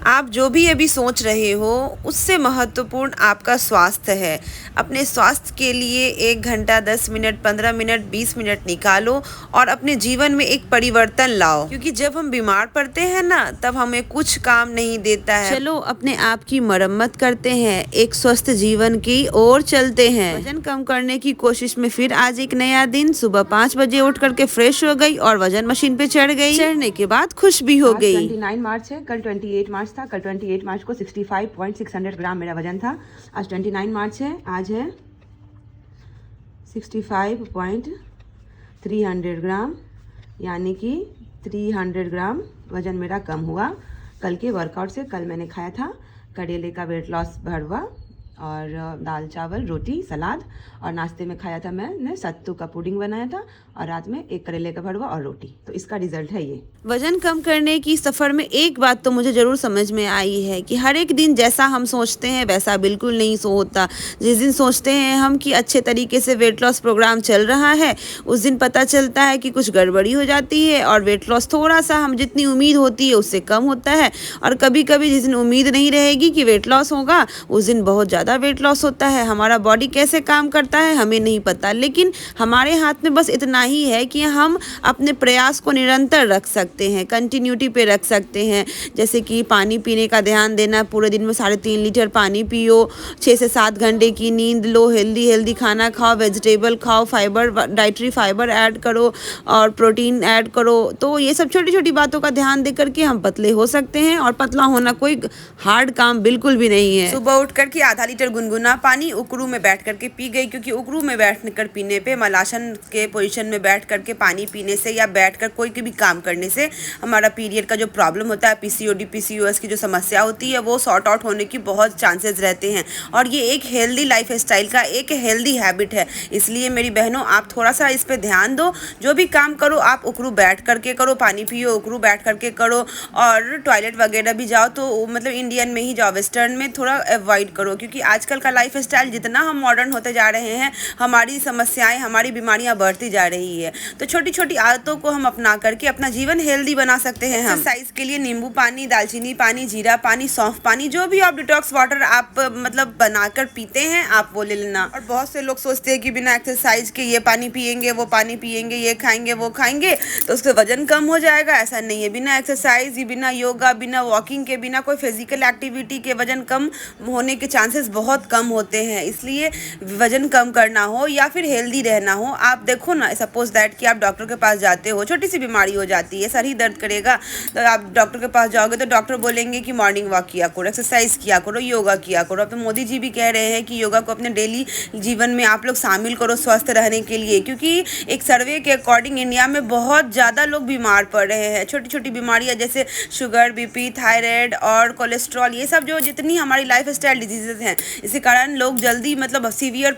आप जो भी अभी सोच रहे हो उससे महत्वपूर्ण आपका स्वास्थ्य है। अपने स्वास्थ्य के लिए 1 घंटा, 10 मिनट, 15 मिनट, 20 मिनट निकालो और अपने जीवन में एक परिवर्तन लाओ, क्योंकि जब हम बीमार पड़ते हैं ना, तब हमें कुछ काम नहीं देता है। चलो अपने आप की मरम्मत करते हैं, एक स्वस्थ जीवन की ओर चलते हैं। वजन कम करने की कोशिश में फिर आज एक नया दिन। सुबह 5 बजे उठ करके फ्रेश हो गई और वजन मशीन पे चढ़ गई। चढ़ने के बाद खुश भी हो गई। 29 मार्च है, कल 28 मार्च था। कल 28 मार्च को 65.600 ग्राम मेरा वजन था। आज 29 मार्च है, आज है 65.300 ग्राम, यानी कि 300 ग्राम वजन मेरा कम हुआ कल के वर्कआउट से। कल मैंने खाया था करेले का वेट लॉस भरवा और दाल चावल रोटी सलाद, और नाश्ते में खाया था मैंने सत्तू का पुडिंग बनाया था, और रात में एक करेले का भरवा और रोटी। तो इसका रिजल्ट है ये। वजन कम करने की सफ़र में एक बात तो मुझे ज़रूर समझ में आई है कि हर एक दिन जैसा हम सोचते हैं वैसा बिल्कुल नहीं होता। जिस दिन सोचते हैं हम कि अच्छे तरीके से वेट लॉस प्रोग्राम चल रहा है, उस दिन पता चलता है कि कुछ गड़बड़ी हो जाती है और वेट लॉस थोड़ा सा हम जितनी उम्मीद होती है उससे कम होता है। और कभी कभी जिस दिन उम्मीद नहीं रहेगी कि वेट लॉस होगा, उस दिन बहुत ज़्यादा वेट लॉस होता है। हमारा बॉडी कैसे काम करता है हमें नहीं पता, लेकिन हमारे हाथ में बस इतना ही है कि हम अपने प्रयास को निरंतर रख सकते हैं, कंटिन्यूटी पे रख सकते हैं। जैसे कि पानी पीने का ध्यान देना, पूरे दिन में 3.5 लीटर पानी पियो, 6 से 7 घंटे की नींद लो, हेल्दी खाना खाओ, वेजिटेबल खाओ, फाइबर डाइटरी फाइबर ऐड करो और प्रोटीन ऐड करो। तो ये सब छोटी छोटी बातों का ध्यान दे करके हम पतले हो सकते हैं, और पतला होना कोई हार्ड काम बिल्कुल भी नहीं है। सुबह उठ करके आधा लीटर गुनगुना पानी उकरू में बैठ करके पी गई, क्योंकि उकरू में बैठ कर पीने पे, मलासन के पोजीशन में बैठ करके पानी पीने से या बैठकर कोई भी काम करने से हमारा पीरियड का जो प्रॉब्लम होता है, पीसीओडी पीसीओएस की जो समस्या होती है, वो सॉर्ट आउट होने की बहुत चांसेस रहते हैं। और ये एक हेल्दी लाइफ स्टाइल का एक हेल्दी हैबिट है। इसलिए मेरी बहनों, आप थोड़ा सा इस पर ध्यान दो। जो भी काम करो आप उकरू बैठ करके करो, पानी पियो उकरू बैठ करके करो, और टॉयलेट वगैरह भी जाओ तो मतलब इंडियन में ही जाओ, वेस्टर्न में थोड़ा अवॉइड करो। क्योंकि आजकल का लाइफ स्टाइल जितना हम मॉडर्न होते जा रहे हैं, हमारी समस्याएं, हमारी बीमारियां बढ़ती जा रही है। तो छोटी छोटी आदतों को हम अपना करके अपना जीवन हेल्दी बना सकते हैं। हम एक्सरसाइज के लिए नींबू पानी, दालचीनी पानी, जीरा पानी, सौंफ पानी, जो भी आप डिटॉक्स वाटर आप मतलब बनाकर पीते हैं आप वो ले लेना। और बहुत से लोग सोचते हैं कि बिना एक्सरसाइज के ये पानी पियेंगे, वो पानी पियेंगे, ये खाएंगे, वो खाएंगे तो उससे वजन कम हो जाएगा। ऐसा नहीं है। बिना एक्सरसाइज, बिना योगा, बिना वॉकिंग के, बिना कोई फिजिकल एक्टिविटी के वजन कम होने के चांसेस बहुत कम होते हैं। इसलिए वजन कम करना हो या फिर हेल्दी रहना हो, आप देखो ना, सपोज दैट कि आप डॉक्टर के पास जाते हो, छोटी सी बीमारी हो जाती है, सर ही दर्द करेगा, तो आप डॉक्टर के पास जाओगे तो डॉक्टर बोलेंगे कि मॉर्निंग वॉक किया करो, एक्सरसाइज किया करो, योगा किया करो। अब तो मोदी जी भी कह रहे हैं कि योगा को अपने डेली जीवन में आप लोग शामिल करो स्वस्थ रहने के लिए, क्योंकि एक सर्वे के अकॉर्डिंग इंडिया में बहुत ज़्यादा लोग बीमार पड़ रहे हैं। छोटी छोटी बीमारियाँ जैसे शुगर, बीपी, थायराइड और कोलेस्ट्रॉल, ये सब जो जितनी हमारी लाइफ स्टाइल डिजीजेज हैं, इसी कारण लोग जल्दी मतलब सीरियस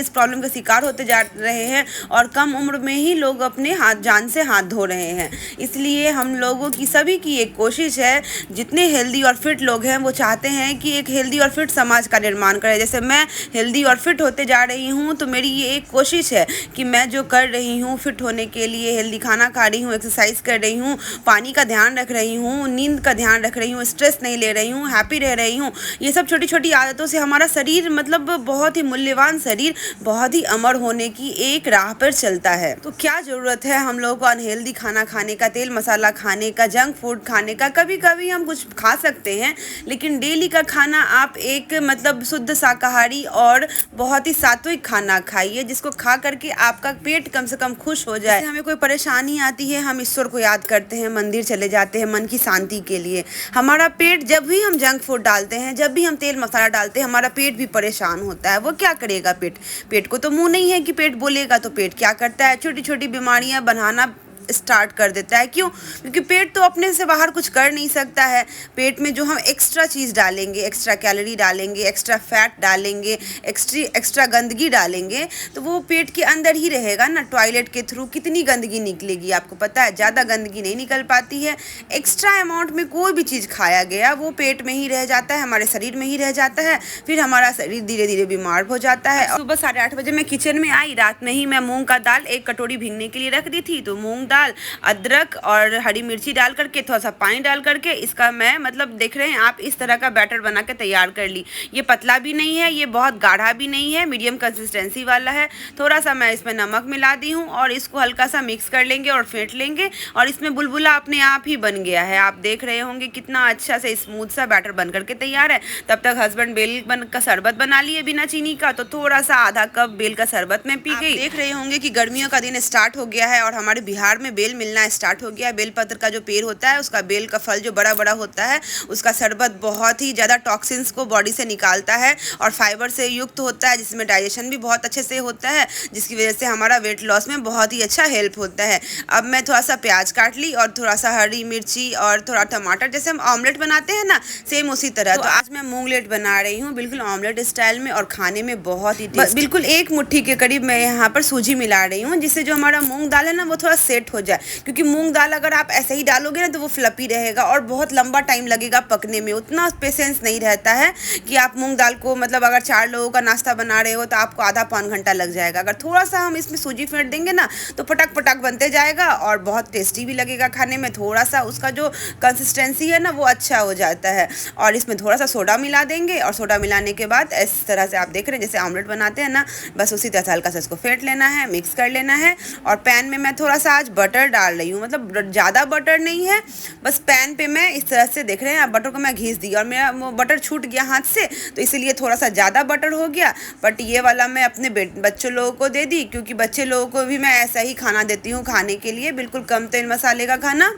प्रॉब्लम का शिकार होते जा रहे हैं, और कम उम्र में ही लोग अपने जान से हाथ धो रहे हैं। इसलिए हम लोगों की सभी की एक कोशिश है, जितने हेल्दी और फिट लोग हैं वो चाहते हैं कि एक हेल्दी और फिट समाज का निर्माण करें। जैसे मैं हेल्दी और फिट होते जा रही हूँ, तो मेरी ये एक कोशिश है कि मैं जो कर रही हूँ फिट होने के लिए, हेल्दी खाना खा रही हूँ, एक्सरसाइज कर रही हूँ, पानी का ध्यान रख रही हूँ, नींद का ध्यान रख रही हूँ, स्ट्रेस नहीं ले रही हूँ, हैप्पी रह रही हूँ। ये सब छोटी छोटी आदतों से हमारा शरीर मतलब बहुत ही मूल्यवान शरीर बहुत ही अमर होने की एक राह पर चलता है। तो क्या ज़रूरत है हम लोगों को अनहेल्दी खाना खाने का, तेल मसाला खाने का, जंक फूड खाने का। कभी कभी हम कुछ खा सकते हैं, लेकिन डेली का खाना आप एक मतलब शुद्ध शाकाहारी और बहुत ही सात्विक खाना खाइए, जिसको खा करके आपका पेट कम से कम खुश हो जाए। हमें कोई परेशानी आती है, हम ईश्वर को याद करते हैं, मंदिर चले जाते हैं मन की शांति के लिए। हमारा पेट, जब भी हम जंक फूड डालते हैं, जब भी हम तेल मसाला डालते हैं, हमारा पेट भी परेशान होता है। वो क्या करेगा? पेट को तो मुंह नहीं है कि पेट बोलेगा, तो पेट क्या करता है? छोटी छोटी बीमारियां बनाना स्टार्ट कर देता है। क्यों? क्योंकि पेट तो अपने से बाहर कुछ कर नहीं सकता है। पेट में जो हम एक्स्ट्रा चीज़ डालेंगे, एक्स्ट्रा कैलोरी डालेंगे, एक्स्ट्रा फैट डालेंगे, एक्स्ट्रा गंदगी डालेंगे, तो वो पेट के अंदर ही रहेगा ना। टॉयलेट के थ्रू कितनी गंदगी निकलेगी आपको पता है? ज़्यादा गंदगी नहीं निकल पाती है। एक्स्ट्रा अमाउंट में कोई भी चीज़ खाया गया वो पेट में ही रह जाता है, हमारे शरीर में ही रह जाता है, फिर हमारा शरीर धीरे धीरे बीमार हो जाता है। सुबह 8:30 बजे मैं किचन में आई। रात में ही मैं मूँग का दाल 1 कटोरी भीगने के लिए रख दी थी, तो मूँग दाल दाल, अदरक और हरी मिर्ची डाल करके, थोड़ा सा पानी डाल करके इसका मैं मतलब देख रहे हैं आप इस तरह का बैटर बना के तैयार कर ली। ये पतला भी नहीं है, ये बहुत गाढ़ा भी नहीं है, मीडियम कंसिस्टेंसी वाला है। थोड़ा सा मैं इसमें नमक मिला दी हूँ और इसको हल्का सा मिक्स कर लेंगे और फेंट लेंगे और इसमें बुलबुला अपने आप ही बन गया है। आप देख रहे होंगे कितना अच्छा से स्मूथ सा बैटर बन करके तैयार है। तब तक हस्बैंड बेल का शरबत बना लिए बिना चीनी का, तो थोड़ा सा आधा कप बेल का शरबत में पी गई। देख रहे होंगे कि गर्मियों का दिन स्टार्ट हो गया है और हमारे बिहार में बेल मिलना स्टार्ट हो गया है। बेल पत्र का जो पेड़ होता है उसका बेल का फल जो बड़ा बड़ा होता है उसका शरबत बहुत ही ज़्यादा टॉक्सिन्स को बॉडी से निकालता है और फाइबर से युक्त होता है, जिसमें डाइजेशन भी बहुत अच्छे से होता है, जिसकी वजह से हमारा वेट लॉस में बहुत ही अच्छा हेल्प होता है। अब मैं थोड़ा सा प्याज काट ली और थोड़ा सा हरी मिर्ची और थोड़ा टमाटर, जैसे हम ऑमलेट बनाते हैं ना सेम उसी तरह। तो आज मैं मूंगलेट बना रही हूँ बिल्कुल ऑमलेट स्टाइल में और खाने में बहुत ही बिल्कुल 1 मुट्ठी के करीब मैं यहाँ पर सूजी मिला रही हूँ, जिससे जो हमारा मूंग दाल है ना वो थोड़ा सेट हो जाए, क्योंकि मूंग दाल अगर आप ऐसे ही डालोगे ना तो वो फ्लपी रहेगा और बहुत लंबा टाइम लगेगा पकने में, उतना पेशेंस नहीं रहता है कि आप मूंग दाल को मतलब अगर 4 लोगों का नाश्ता बना रहे हो तो आपको आधा पौन घंटा लग जाएगा। अगर थोड़ा सा हम इसमें सूजी फेंट देंगे ना तो पटक पटक बनते जाएगा और बहुत टेस्टी भी लगेगा खाने में। थोड़ा सा उसका जो कंसिस्टेंसी है ना वो अच्छा हो जाता है और इसमें थोड़ा सा सोडा मिला देंगे और सोडा मिलाने के बाद इस तरह से आप देख रहे हैं जैसे ऑमलेट बनाते हैं ना, बस उसी तरह से हल्का सा इसको फेंट लेना है, मिक्स कर लेना है। और पैन में मैं थोड़ा सा आज बटर डाल रही हूँ, मतलब ज़्यादा बटर नहीं है, बस पैन पे मैं इस तरह से देख रहे हैं बटर को मैं घिस दी और मेरा बटर छूट गया हाथ से तो इसीलिए थोड़ा सा ज़्यादा बटर हो गया। बट ये वाला मैं अपने बच्चों लोगों को दे दी, क्योंकि बच्चे लोगों को भी मैं ऐसा ही खाना देती हूँ खाने के लिए, बिल्कुल कम तेल मसाले का खाना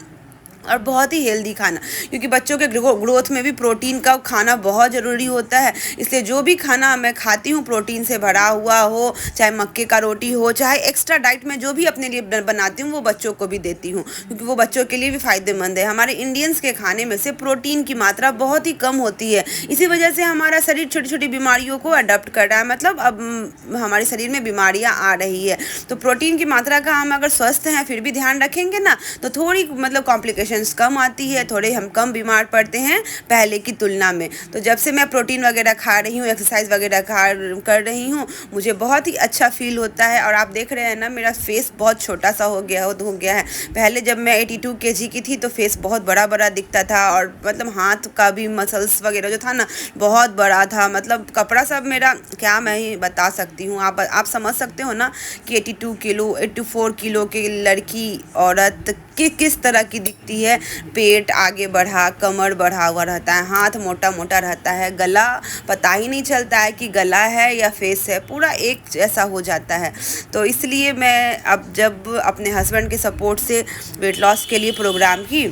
और बहुत ही हेल्दी खाना, क्योंकि बच्चों के ग्रोथ में भी प्रोटीन का खाना बहुत ज़रूरी होता है। इसलिए जो भी खाना मैं खाती हूँ प्रोटीन से भरा हुआ हो, चाहे मक्के का रोटी हो, चाहे एक्स्ट्रा डाइट में जो भी अपने लिए बनाती हूँ वो बच्चों को भी देती हूँ, क्योंकि वो बच्चों के लिए भी फ़ायदेमंद है। हमारे इंडियंस के खाने में से प्रोटीन की मात्रा बहुत ही कम होती है, इसी वजह से हमारा शरीर छोटी छोटी बीमारियों को अडॉप्ट कर रहा है, मतलब अब हमारे शरीर में बीमारियाँ आ रही है। तो प्रोटीन की मात्रा का हम अगर स्वस्थ हैं फिर भी ध्यान रखेंगे ना तो थोड़ी मतलब कॉम्प्लिकेशन कम आती है, थोड़े हम कम बीमार पड़ते हैं पहले की तुलना में। तो जब से मैं प्रोटीन वगैरह खा रही हूँ, एक्सरसाइज वगैरह कर रही हूँ, मुझे बहुत ही अच्छा फील होता है। और आप देख रहे हैं ना मेरा फेस बहुत छोटा सा हो गया है। पहले जब मैं 82 kg की थी तो फेस बहुत बड़ा बड़ा दिखता था और मतलब हाथ का भी मसल्स वगैरह जो था ना बहुत बड़ा था, मतलब कपड़ा सब मेरा क्या मैं ही बता सकती हूँ, आप समझ सकते हो ना कि 82 किलो 84 किलो की लड़की औरत किस तरह की दिखती है। पेट आगे बढ़ा, कमर बढ़ा हुआ रहता है, हाथ मोटा मोटा रहता है, गला पता ही नहीं चलता है कि गला है या फेस है, पूरा एक जैसा हो जाता है। तो इसलिए मैं अब जब अपने हस्बैंड के सपोर्ट से वेट लॉस के लिए प्रोग्राम की,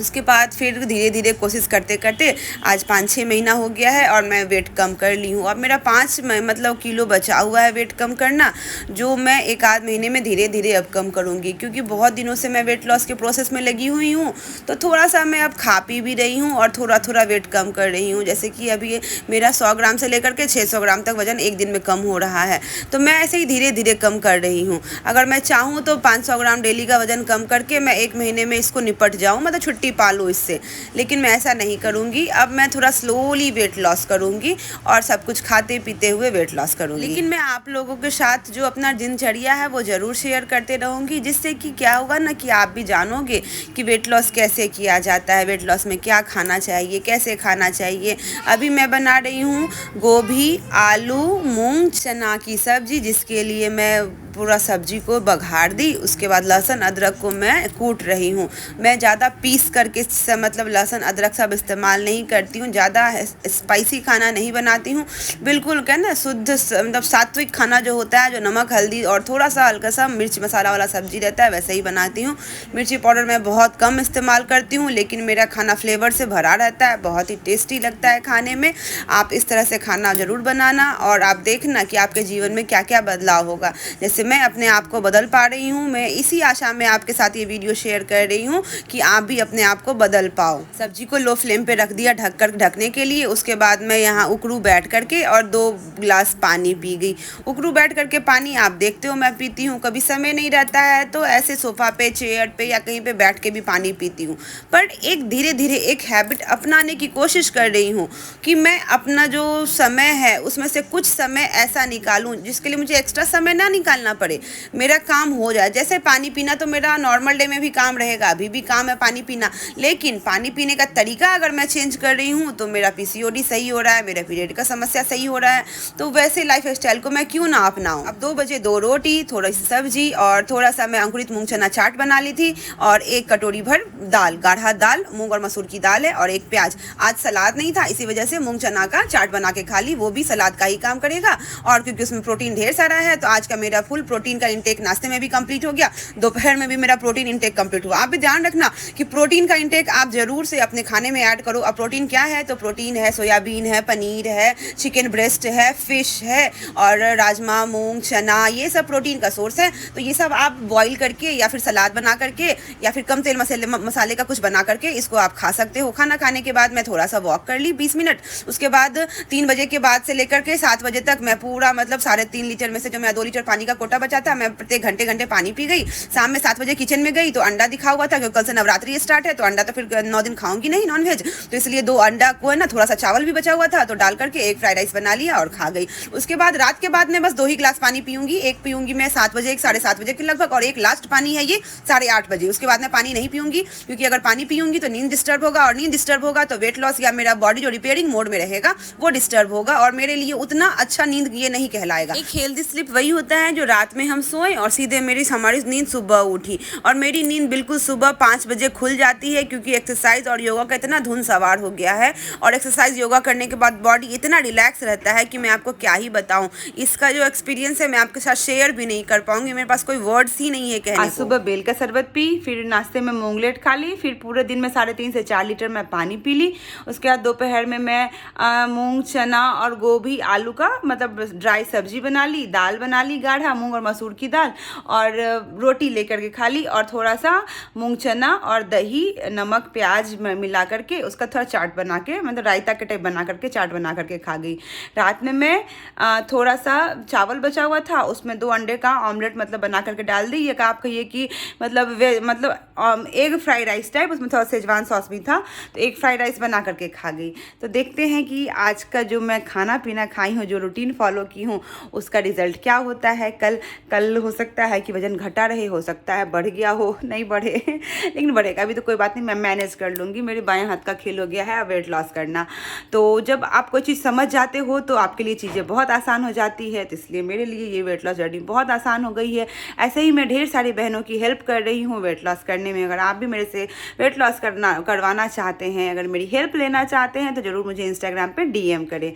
उसके बाद फिर धीरे धीरे कोशिश करते करते आज 5-6 महीना हो गया है और मैं वेट कम कर ली हूँ। अब मेरा 5 मतलब किलो बचा हुआ है वेट कम करना, जो मैं 1-आध महीने में धीरे धीरे अब कम करूँगी, क्योंकि बहुत दिनों से मैं वेट लॉस के प्रोसेस में लगी हुई हूँ। तो थोड़ा सा मैं अब खा पी भी रही हूँ और थोड़ा थोड़ा वेट कम कर रही हूँ। जैसे कि अभी मेरा 100 ग्राम से लेकर के 600 ग्राम तक वज़न एक दिन में कम हो रहा है, तो मैं ऐसे ही धीरे धीरे कम कर रही हूँ। अगर मैं चाहूँ तो 500 ग्राम डेली का वज़न कम करके मैं 1 महीने में इसको निपट जाऊँ, मतलब छुट्टी पालूँ इससे, लेकिन मैं ऐसा नहीं करूँगी। अब मैं थोड़ा स्लोली वेट लॉस करूँगी और सब कुछ खाते पीते हुए वेट लॉस करूँगी। लेकिन मैं आप लोगों के साथ जो अपना दिनचर्या है वो ज़रूर शेयर करते रहूँगी, जिससे कि क्या होगा ना कि आप भी जानोगे कि वेट लॉस कैसे किया जाता है, वेट लॉस में क्या खाना चाहिए, कैसे खाना चाहिए। अभी मैं बना रही हूँ गोभी, आलू, मूंग, चना की सब्ज़ी, जिसके लिए मैं पूरा सब्जी को बघार दी। उसके बाद लहसुन अदरक को मैं कूट रही हूँ। मैं ज़्यादा पीस करके मतलब लहसुन अदरक सब इस्तेमाल नहीं करती हूँ, ज़्यादा स्पाइसी खाना नहीं बनाती हूँ, बिल्कुल क्या ना शुद्ध मतलब सात्विक खाना जो होता है, जो नमक हल्दी और थोड़ा सा हल्का सा मिर्च मसाला वाला सब्जी रहता है वैसे ही बनाती हूँ। मिर्ची पाउडर मैं बहुत कम इस्तेमाल करती हूँ, लेकिन मेरा खाना फ्लेवर से भरा रहता है, बहुत ही टेस्टी लगता है खाने में। आप इस तरह से खाना ज़रूर बनाना और आप देखना कि आपके जीवन में क्या क्या बदलाव होगा। जैसे मैं अपने आप को बदल पा रही हूँ, मैं इसी आशा में आपके साथ ये वीडियो शेयर कर रही हूँ कि आप भी अपने आप को बदल पाओ। सब्जी को लो फ्लेम पे रख दिया ढकने के लिए। उसके बाद मैं यहाँ उकड़ू बैठ करके और 2 गिलास पानी पी गई। उकड़ू बैठ करके पानी आप देखते हो मैं पीती हूँ, कभी समय नहीं रहता है तो ऐसे सोफ़ा पे, चेयर पे या कहीं पे बैठ के भी पानी पीती हूँ। पर एक धीरे धीरे एक हैबिट अपनाने की कोशिश कर रही हूँ कि मैं अपना जो समय है उसमें से कुछ समय ऐसा निकालूँ जिसके लिए मुझे एक्स्ट्रा समय ना निकालना पड़े, मेरा काम हो जाए। जैसे पानी पीना तो मेरा नॉर्मल डे में भी काम रहेगा, अभी भी काम है पानी पीना, लेकिन पानी पीने का तरीका अगर मैं चेंज कर रही हूँ तो मेरा पीसीओडी सही हो रहा है, मेरा पीरियड का समस्या सही हो रहा है, तो वैसे लाइफ स्टाइल को मैं क्यों ना अपनाऊं। अब 2 बजे 2 रोटी, थोड़ी सी सब्जी और थोड़ा सा मैं अंकुरित मूंग चना चाट बना ली थी और 1 कटोरी भर दाल, गाढ़ा दाल, मूंग और मसूर की दाल है और 1 प्याज। आज सलाद नहीं था, इसी वजह से मूंग चना का चाट बना के खा ली, वो भी सलाद का ही काम करेगा और क्योंकि उसमें प्रोटीन ढेर सारा है तो आज का मेरा फुल प्रोटीन का इंटेक नाश्ते में भी कंप्लीट हो गया, दोपहर में भी मेरा प्रोटीन इंटेक कंप्लीट हुआ। आप भी ध्यान रखना कि प्रोटीन का इंटेक आप जरूर से अपने खाने में ऐड करो। अब प्रोटीन क्या है, तो प्रोटीन है सोयाबीन है, पनीर है, चिकन ब्रेस्ट है, फिश है और राजमा, मूंग, चना, ये सब प्रोटीन का सोर्स है। तो ये सब आप बॉईल करके या फिर सलाद बना करके या फिर कम तेल मसाले का कुछ बना करके इसको आप खा सकते हो। खाना खाने के बाद मैं थोड़ा सा वॉक कर ली 20 मिनट, उसके बाद 3 बजे के बाद से लेकर के 7 बजे तक मैं पूरा मतलब 3.5 लीटर में से जो मैं 2 लीटर पानी का कोटा बचा था, मैं प्रत्येक घंटे पानी पी गई। शाम में 7 बजे किचन में गई तो अंडा दिखा हुआ था, क्योंकि कल से नवरात्रि स्टार्ट है तो अंडा तो फिर 9 दिन खाऊंगी नहीं नॉनवेज, तो इसलिए 2 अंडा को है ना, थोड़ा सा चावल भी बचा हुआ था तो डाल करके एक फ्राइड राइस बना लिया और खा गई। उसके बाद रात के बाद मैं बस 2 ही गिलास पानी पीऊंगी, एक पीऊंगी मैं 7 बजे, एक 7:30 बजे के लगभग और एक लास्ट पानी है ये 8:30 बजे। उसके बाद मैं पानी नहीं पीऊंगी, क्योंकि अगर पानी पीऊंगी तो नींद डिस्टर्ब होगा और नींद डिस्टर्ब होगा तो वेट लॉस या मेरा बॉडी जो रिपेयरिंग मोड में रहेगा वो डिस्टर्ब होगा और मेरे लिए उतना अच्छा नींद ये नहीं कहलाएगा। एक हेल्दी स्लीप वही होता है जो रात में हम सोए और सीधे हमारी नींद सुबह उठी, और मेरी नींद बिल्कुल सुबह 5 बजे खुल जाती है, क्योंकि एक्सरसाइज और योगा का इतना धुन सवार हो गया है और एक्सरसाइज योगा करने के बाद बॉडी इतना रिलैक्स रहता है कि मैं आपको क्या ही बताऊं। इसका जो एक्सपीरियंस है मैं आपके साथ शेयर भी नहीं कर पाऊंगी, मेरे पास कोई वर्ड्स ही नहीं है कहने को। आज सुबह बेल का शरबत पी, फिर नाश्ते में मूंगलेट खा ली, फिर पूरे दिन में 3.5 से 4 लीटर मैं पानी पी ली। उसके बाद दोपहर में मैं मूंग, चना और गोभी, आलू का मतलब ड्राई सब्जी बना ली, दाल बना ली गाढ़ा, मूंग और मसूर की दाल, और रोटी लेकर के खा ली और थोड़ा सा मूंग चना और दही, नमक, प्याज मिला करके उसका थोड़ा चाट बना के मतलब रायता के टाइप बना करके चाट बना करके खा गई। रात में मैं थोड़ा सा चावल बचा हुआ था, उसमें 2 अंडे का ऑमलेट मतलब बना करके डाल दी, ये आप कहिए कि मतलब एग फ्राइड राइस टाइप, उसमें थोड़ा सेजवान सॉस भी था, तो एग फ्राइड राइस बना करके खा गई। तो देखते हैं कि आज का जो मैं खाना पीना खाई हूँ, जो रूटीन फॉलो की हूँ, उसका रिजल्ट क्या होता है। कल हो सकता है कि वजन घटा रहे, हो सकता है बढ़ गया हो, नहीं बढ़े लेकिन बढ़ेगा अभी तो कोई बात नहीं, मैं मैनेज कर लूँगी। मेरे बाएं हाथ का खेल हो गया है वेट लॉस करना। तो जब आप कोई चीज़ समझ जाते हो तो आपके लिए चीज़ें बहुत आसान हो जाती है, तो इसलिए मेरे लिए ये वेट लॉस जर्नी बहुत आसान हो गई है। ऐसे ही मैं ढेर सारी बहनों की हेल्प कर रही हूँ वेट लॉस करने में। अगर आप भी मेरे से वेट लॉस करवाना चाहते हैं, अगर मेरी हेल्प लेना चाहते हैं, तो ज़रूर मुझे इंस्टाग्राम पे DM करें।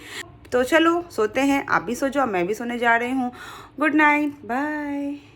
तो चलो सोते हैं, आप भी सो जाओ, मैं भी सोने जा रही हूँ। Good night, bye.